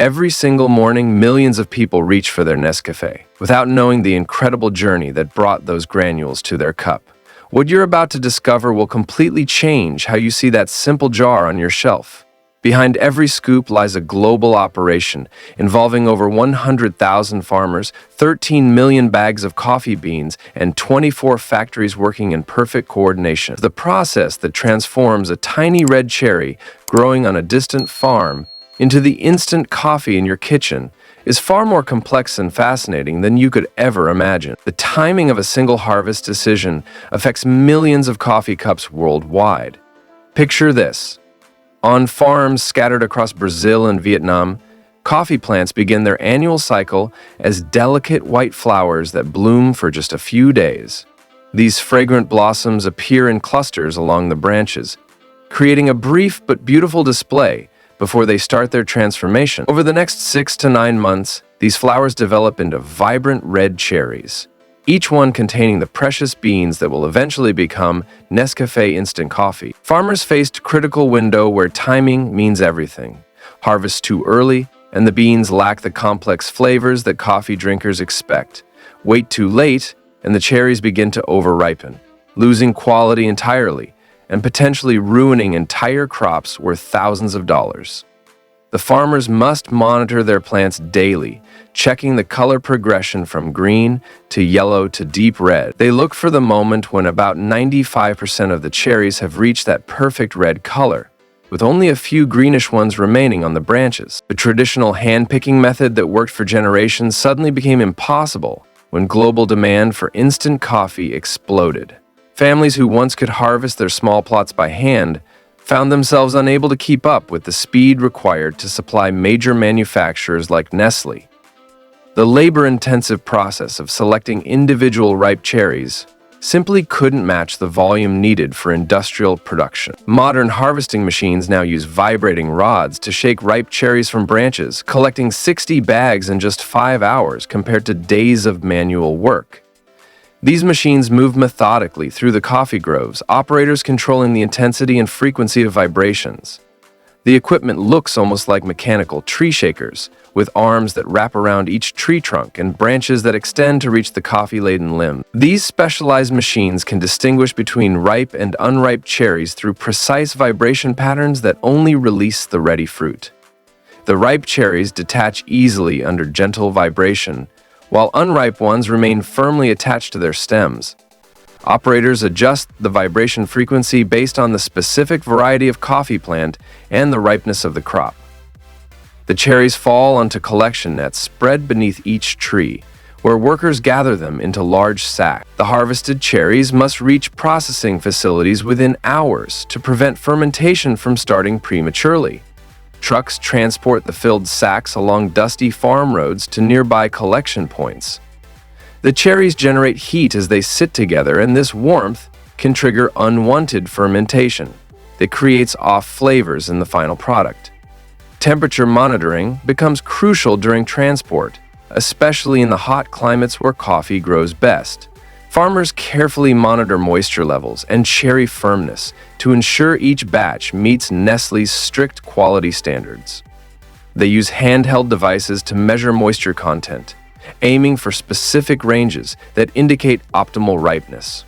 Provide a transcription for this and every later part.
Every single morning, millions of people reach for their Nescafe, without knowing the incredible journey that brought those granules to their cup. What you're about to discover will completely change how you see that simple jar on your shelf. Behind every scoop lies a global operation involving over 100,000 farmers, 13 million bags of coffee beans, and 24 factories working in perfect coordination. The process that transforms a tiny red cherry growing on a distant farm into the instant coffee in your kitchen is far more complex and fascinating than you could ever imagine. The timing of a single harvest decision affects millions of coffee cups worldwide. Picture this. On farms scattered across Brazil and Vietnam, coffee plants begin their annual cycle as delicate white flowers that bloom for just a few days. These fragrant blossoms appear in clusters along the branches, creating a brief but beautiful display before they start their transformation. Over the next 6 to 9 months, these flowers develop into vibrant red cherries, each one containing the precious beans that will eventually become Nescafe instant coffee. Farmers faced a critical window where timing means everything. Harvest too early, and the beans lack the complex flavors that coffee drinkers expect. Wait too late, and the cherries begin to over-ripen, losing quality entirely, and potentially ruining entire crops worth thousands of dollars. The farmers must monitor their plants daily, checking the color progression from green to yellow to deep red. They look for the moment when about 95% of the cherries have reached that perfect red color, with only a few greenish ones remaining on the branches. The traditional hand-picking method that worked for generations suddenly became impossible when global demand for instant coffee exploded. Families who once could harvest their small plots by hand found themselves unable to keep up with the speed required to supply major manufacturers like Nestle. The labor-intensive process of selecting individual ripe cherries simply couldn't match the volume needed for industrial production. Modern harvesting machines now use vibrating rods to shake ripe cherries from branches, collecting 60 bags in just 5 hours compared to days of manual work. These machines move methodically through the coffee groves, operators controlling the intensity and frequency of vibrations. The equipment looks almost like mechanical tree shakers, with arms that wrap around each tree trunk and branches that extend to reach the coffee-laden limb. These specialized machines can distinguish between ripe and unripe cherries through precise vibration patterns that only release the ready fruit. The ripe cherries detach easily under gentle vibration, while unripe ones remain firmly attached to their stems. Operators adjust the vibration frequency based on the specific variety of coffee plant and the ripeness of the crop. The cherries fall onto collection nets spread beneath each tree, where workers gather them into large sacks. The harvested cherries must reach processing facilities within hours to prevent fermentation from starting prematurely. Trucks transport the filled sacks along dusty farm roads to nearby collection points. The cherries generate heat as they sit together, and this warmth can trigger unwanted fermentation that creates off flavors in the final product. Temperature monitoring becomes crucial during transport, especially in the hot climates where coffee grows best. Farmers carefully monitor moisture levels and cherry firmness to ensure each batch meets Nestle's strict quality standards. They use handheld devices to measure moisture content, aiming for specific ranges that indicate optimal ripeness.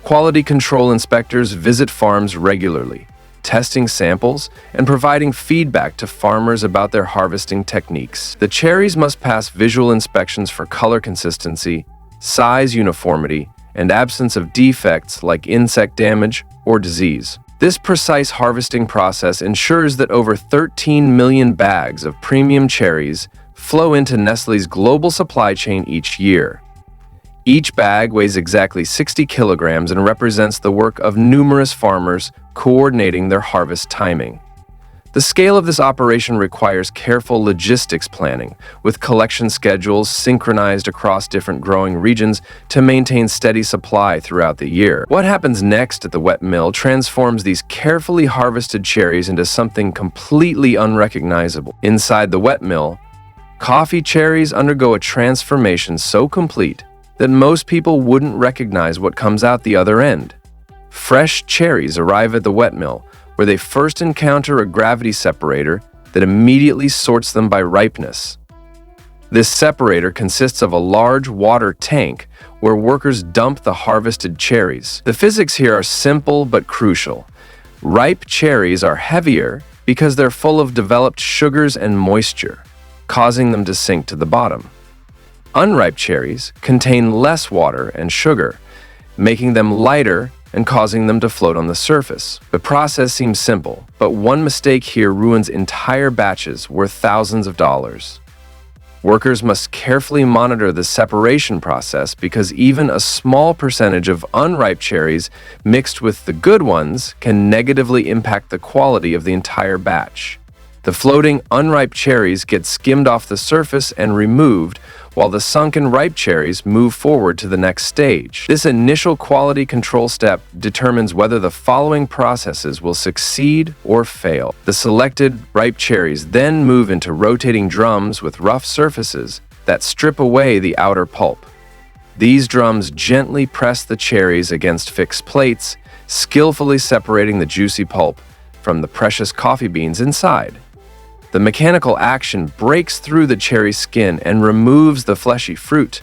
Quality control inspectors visit farms regularly, testing samples and providing feedback to farmers about their harvesting techniques. The cherries must pass visual inspections for color consistency, size uniformity, and absence of defects like insect damage or disease. This precise harvesting process ensures that over 13 million bags of premium cherries flow into Nestle's global supply chain each year. Each bag weighs exactly 60 kilograms and represents the work of numerous farmers coordinating their harvest timing. The scale of this operation requires careful logistics planning, with collection schedules synchronized across different growing regions to maintain steady supply throughout the year. What happens next at the wet mill transforms these carefully harvested cherries into something completely unrecognizable. Inside the wet mill, coffee cherries undergo a transformation so complete that most people wouldn't recognize what comes out the other end. Fresh cherries arrive at the wet mill, where they first encounter a gravity separator that immediately sorts them by ripeness. This separator consists of a large water tank where workers dump the harvested cherries. The physics here are simple but crucial. Ripe cherries are heavier because they're full of developed sugars and moisture, causing them to sink to the bottom. Unripe cherries contain less water and sugar, making them lighter and causing them to float on the surface. The process seems simple, but one mistake here ruins entire batches worth thousands of dollars. Workers must carefully monitor the separation process because even a small percentage of unripe cherries mixed with the good ones can negatively impact the quality of the entire batch. The floating unripe cherries get skimmed off the surface and removed, while the sunken ripe cherries move forward to the next stage. This initial quality control step determines whether the following processes will succeed or fail. The selected ripe cherries then move into rotating drums with rough surfaces that strip away the outer pulp. These drums gently press the cherries against fixed plates, skillfully separating the juicy pulp from the precious coffee beans inside. The mechanical action breaks through the cherry skin and removes the fleshy fruit,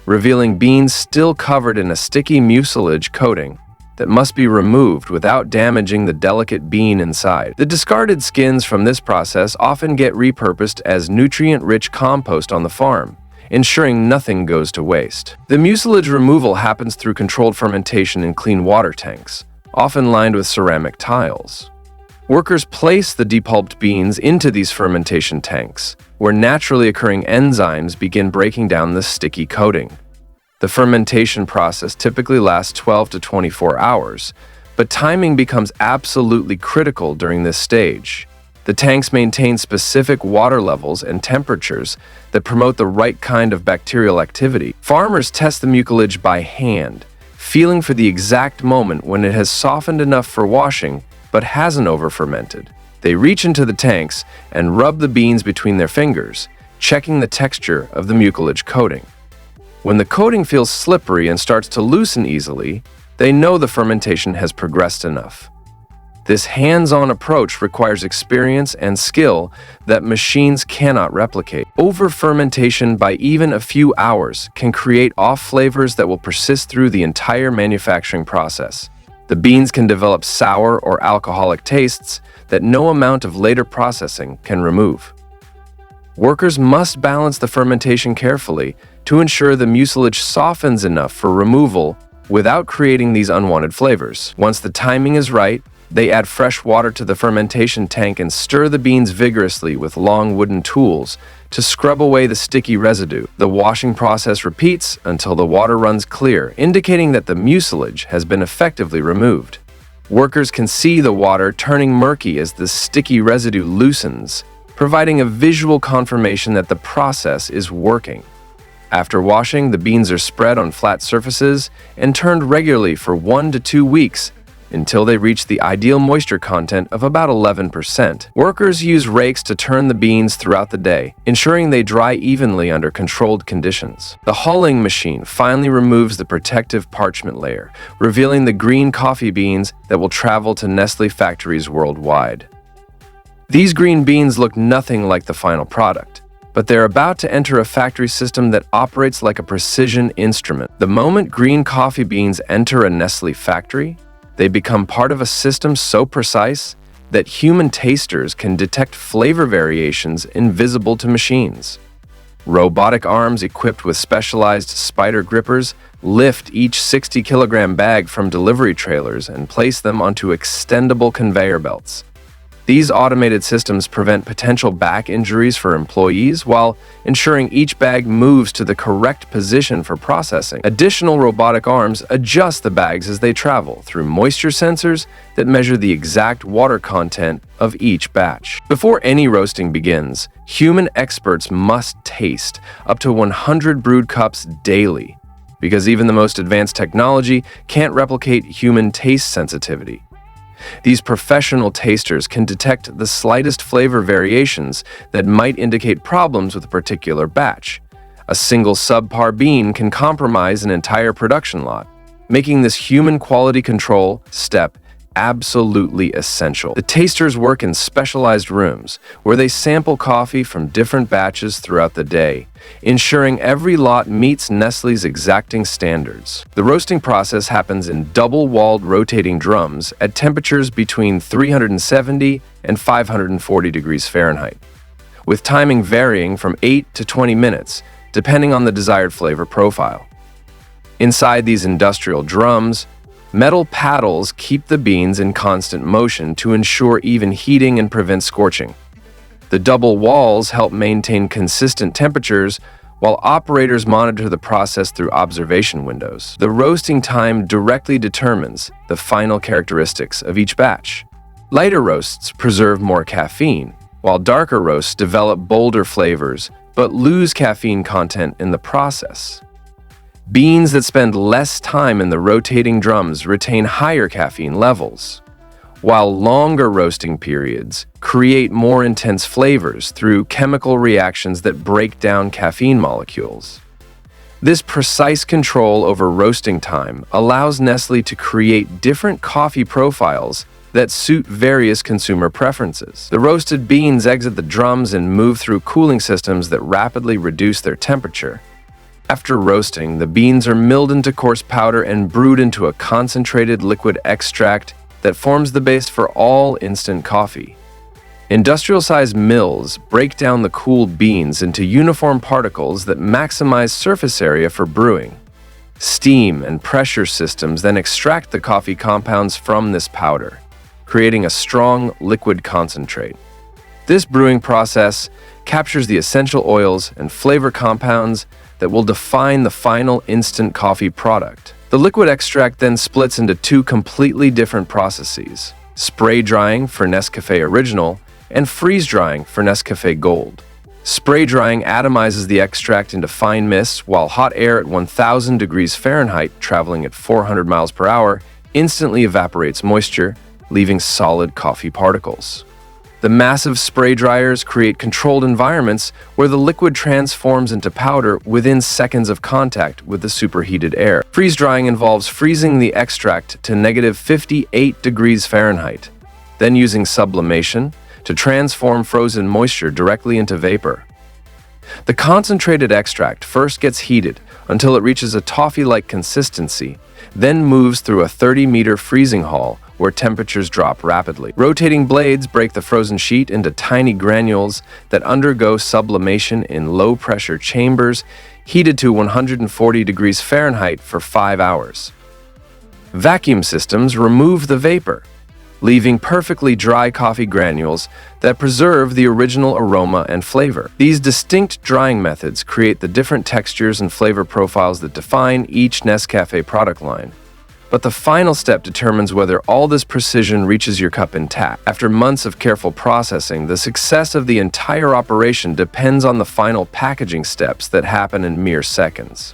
revealing beans still covered in a sticky mucilage coating that must be removed without damaging the delicate bean inside. The discarded skins from this process often get repurposed as nutrient-rich compost on the farm, ensuring nothing goes to waste. The mucilage removal happens through controlled fermentation in clean water tanks, often lined with ceramic tiles. Workers place the depulped beans into these fermentation tanks, where naturally occurring enzymes begin breaking down the sticky coating. The fermentation process typically lasts 12 to 24 hours, but timing becomes absolutely critical during this stage. The tanks maintain specific water levels and temperatures that promote the right kind of bacterial activity. Farmers test the mucilage by hand, feeling for the exact moment when it has softened enough for washing but hasn't over-fermented. They reach into the tanks and rub the beans between their fingers, checking the texture of the mucilage coating. When the coating feels slippery and starts to loosen easily, they know the fermentation has progressed enough. This hands-on approach requires experience and skill that machines cannot replicate. Over-fermentation by even a few hours can create off flavors that will persist through the entire manufacturing process. The beans can develop sour or alcoholic tastes that no amount of later processing can remove. Workers must balance the fermentation carefully to ensure the mucilage softens enough for removal without creating these unwanted flavors. Once the timing is right, they add fresh water to the fermentation tank and stir the beans vigorously with long wooden tools to scrub away the sticky residue. The washing process repeats until the water runs clear, indicating that the mucilage has been effectively removed. Workers can see the water turning murky as the sticky residue loosens, providing a visual confirmation that the process is working. After washing, the beans are spread on flat surfaces and turned regularly for 1 to 2 weeks until they reach the ideal moisture content of about 11%. Workers use rakes to turn the beans throughout the day, ensuring they dry evenly under controlled conditions. The hulling machine finally removes the protective parchment layer, revealing the green coffee beans that will travel to Nestle factories worldwide. These green beans look nothing like the final product, but they're about to enter a factory system that operates like a precision instrument. The moment green coffee beans enter a Nestle factory, they become part of a system so precise that human tasters can detect flavor variations invisible to machines. Robotic arms equipped with specialized spider grippers lift each 60-kilogram bag from delivery trailers and place them onto extendable conveyor belts. These automated systems prevent potential back injuries for employees while ensuring each bag moves to the correct position for processing. Additional robotic arms adjust the bags as they travel through moisture sensors that measure the exact water content of each batch. Before any roasting begins, human experts must taste up to 100 brewed cups daily, because even the most advanced technology can't replicate human taste sensitivity. These professional tasters can detect the slightest flavor variations that might indicate problems with a particular batch. A single subpar bean can compromise an entire production lot, making this human quality control step absolutely essential. The tasters work in specialized rooms where they sample coffee from different batches throughout the day, ensuring every lot meets Nestle's exacting standards. The roasting process happens in double-walled rotating drums at temperatures between 370 and 540 degrees Fahrenheit, with timing varying from 8 to 20 minutes, depending on the desired flavor profile. Inside these industrial drums, metal paddles keep the beans in constant motion to ensure even heating and prevent scorching. The double walls help maintain consistent temperatures while operators monitor the process through observation windows. The roasting time directly determines the final characteristics of each batch. Lighter roasts preserve more caffeine, while darker roasts develop bolder flavors but lose caffeine content in the process. Beans that spend less time in the rotating drums retain higher caffeine levels, while longer roasting periods create more intense flavors through chemical reactions that break down caffeine molecules. This precise control over roasting time allows Nestle to create different coffee profiles that suit various consumer preferences. The roasted beans exit the drums and move through cooling systems that rapidly reduce their temperature. After roasting, the beans are milled into coarse powder and brewed into a concentrated liquid extract that forms the base for all instant coffee. Industrial-sized mills break down the cooled beans into uniform particles that maximize surface area for brewing. Steam and pressure systems then extract the coffee compounds from this powder, creating a strong liquid concentrate. This brewing process captures the essential oils and flavor compounds that will define the final instant coffee product. The liquid extract then splits into two completely different processes: spray drying for Nescafe Original and freeze drying for Nescafe Gold. Spray drying atomizes the extract into fine mists, while hot air at 1000 degrees Fahrenheit, traveling at 400 miles per hour, instantly evaporates moisture, leaving solid coffee particles. The massive spray dryers create controlled environments where the liquid transforms into powder within seconds of contact with the superheated air. Freeze drying involves freezing the extract to -58 degrees Fahrenheit, then using sublimation to transform frozen moisture directly into vapor. The concentrated extract first gets heated until it reaches a toffee-like consistency, then moves through a 30-meter freezing hall where temperatures drop rapidly. Rotating blades break the frozen sheet into tiny granules that undergo sublimation in low-pressure chambers heated to 140 degrees Fahrenheit for 5 hours. Vacuum systems remove the vapor, leaving perfectly dry coffee granules that preserve the original aroma and flavor. These distinct drying methods create the different textures and flavor profiles that define each Nescafe product line. But the final step determines whether all this precision reaches your cup intact. After months of careful processing, the success of the entire operation depends on the final packaging steps that happen in mere seconds.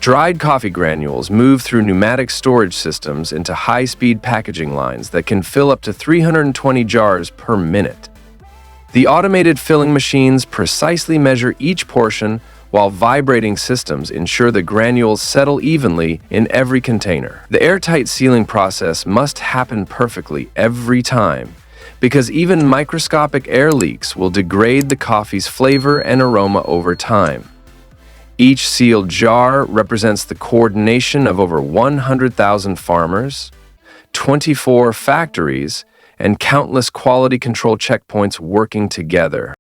Dried coffee granules move through pneumatic storage systems into high-speed packaging lines that can fill up to 320 jars per minute. The automated filling machines precisely measure each portion, while vibrating systems ensure the granules settle evenly in every container. The airtight sealing process must happen perfectly every time, because even microscopic air leaks will degrade the coffee's flavor and aroma over time. Each sealed jar represents the coordination of over 100,000 farmers, 24 factories, and countless quality control checkpoints working together.